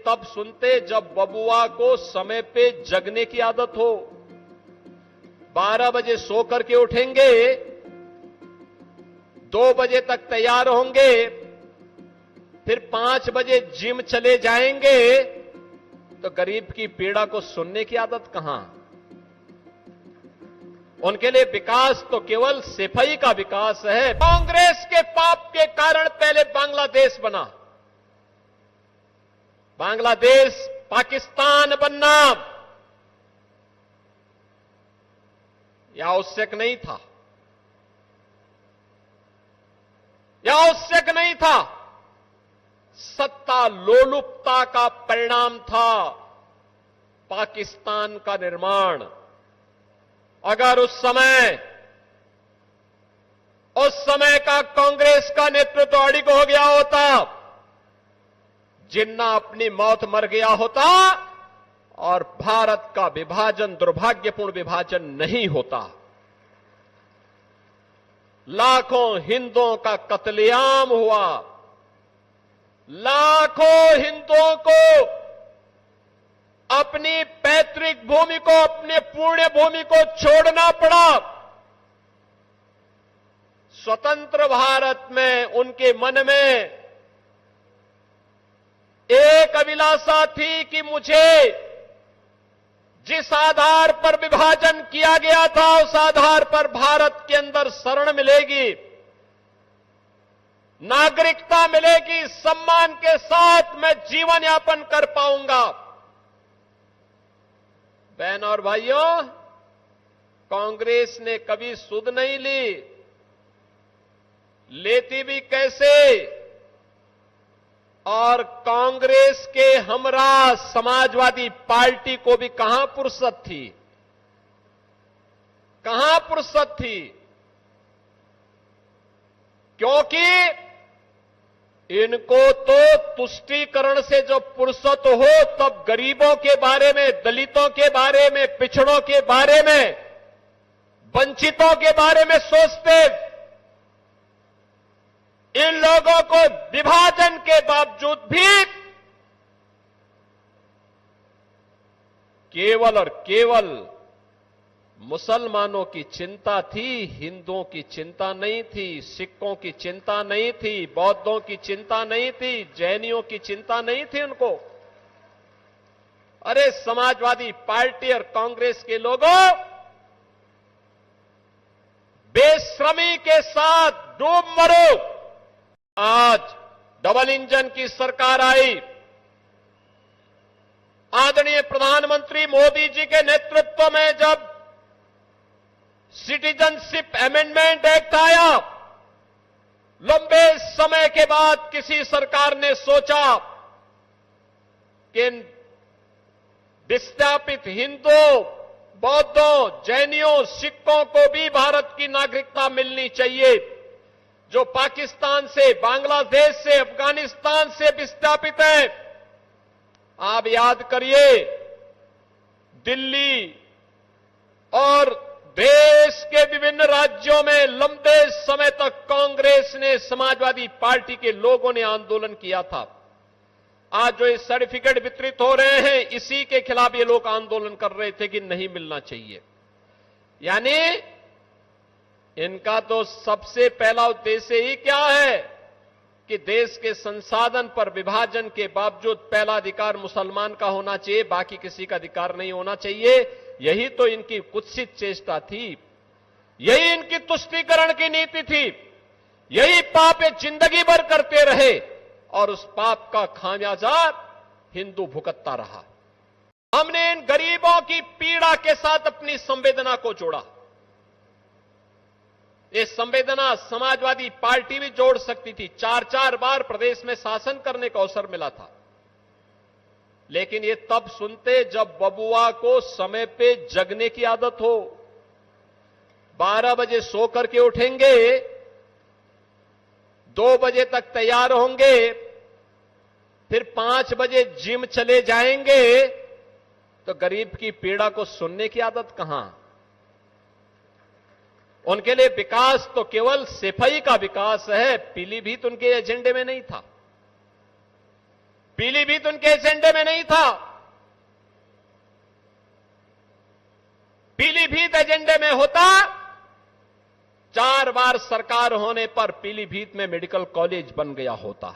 तब सुनते जब बबुआ को समय पे जगने की आदत हो। 12 बजे सो करके उठेंगे, 2 बजे तक तैयार होंगे, फिर 5 बजे जिम चले जाएंगे, तो गरीब की पीड़ा को सुनने की आदत कहां? उनके लिए विकास तो केवल सिपाही का विकास है। कांग्रेस के पाप के कारण पहले बांग्लादेश बना। बांग्लादेश पाकिस्तान बनना यह आवश्यक नहीं था, यह आवश्यक नहीं था। सत्ता लोलुपता का परिणाम था पाकिस्तान का निर्माण। अगर उस समय का कांग्रेस का नेतृत्व अड़िग हो गया होता, जिन्ना अपनी मौत मर गया होता और भारत का विभाजन दुर्भाग्यपूर्ण विभाजन नहीं होता। लाखों हिंदुओं का कत्लेआम हुआ, लाखों हिंदुओं को अपनी पैतृक भूमि को, अपने पुण्य भूमि को छोड़ना पड़ा। स्वतंत्र भारत में उनके मन में एक अभिलाषा थी कि मुझे जिस आधार पर विभाजन किया गया था उस आधार पर भारत के अंदर शरण मिलेगी, नागरिकता मिलेगी, सम्मान के साथ मैं जीवन यापन कर पाऊंगा। बहन और भाइयों, कांग्रेस ने कभी सुध नहीं ली, लेती भी कैसे? और कांग्रेस के हमरा समाजवादी पार्टी को भी कहां फुर्सत थी, कहां फुर्सत थी? क्योंकि इनको तो तुष्टीकरण से जब फुर्सत हो तब गरीबों के बारे में, दलितों के बारे में, पिछड़ों के बारे में, वंचितों के बारे में सोचते। इन लोगों को विभाजन के बावजूद भी केवल और केवल मुसलमानों की चिंता थी, हिंदुओं की चिंता नहीं थी, सिखों की चिंता नहीं थी, बौद्धों की चिंता नहीं थी, जैनियों की चिंता नहीं थी उनको। अरे समाजवादी पार्टी और कांग्रेस के लोगों, बेशर्मी के साथ डूब मरो। आज डबल इंजन की सरकार आई, आदरणीय प्रधानमंत्री मोदी जी के नेतृत्व में जब सिटीजनशिप अमेंडमेंट एक्ट आया, लंबे समय के बाद किसी सरकार ने सोचा कि विस्थापित हिंदुओं, बौद्धों, जैनियों, सिखों को भी भारत की नागरिकता मिलनी चाहिए। जो पाकिस्तान से, बांग्लादेश से, अफगानिस्तान से विस्थापित हैं। आप याद करिए, दिल्ली और देश के विभिन्न राज्यों में लंबे समय तक कांग्रेस ने, समाजवादी पार्टी के लोगों ने आंदोलन किया था। आज जो ये सर्टिफिकेट वितरित हो रहे हैं, इसी के खिलाफ ये लोग आंदोलन कर रहे थे कि नहीं मिलना चाहिए। यानी इनका तो सबसे पहला उद्देश्य ही क्या है कि देश के संसाधन पर विभाजन के बावजूद पहला अधिकार मुसलमान का होना चाहिए, बाकी किसी का अधिकार नहीं होना चाहिए। यही तो इनकी कुत्सित चेष्टा थी, यही इनकी तुष्टीकरण की नीति थी, यही पाप ये जिंदगी भर करते रहे और उस पाप का खामियाजा हिंदू भुगतता रहा। हमने इन गरीबों की पीड़ा के साथ अपनी संवेदना को जोड़ा। ये संवेदना समाजवादी पार्टी भी जोड़ सकती थी। 4-4 बार प्रदेश में शासन करने का अवसर मिला था, लेकिन ये तब सुनते जब बबुआ को समय पे जगने की आदत हो। 12 बजे सो करके उठेंगे, 2 बजे तक तैयार होंगे, फिर 5 बजे जिम चले जाएंगे, तो गरीब की पीड़ा को सुनने की आदत कहां? उनके लिए विकास तो केवल सिपाही का विकास है, पीलीभीत उनके एजेंडे में नहीं था। पीलीभीत उनके एजेंडे में नहीं था। पीलीभीत एजेंडे में होता, 4 बार सरकार होने पर पीलीभीत में मेडिकल कॉलेज बन गया होता।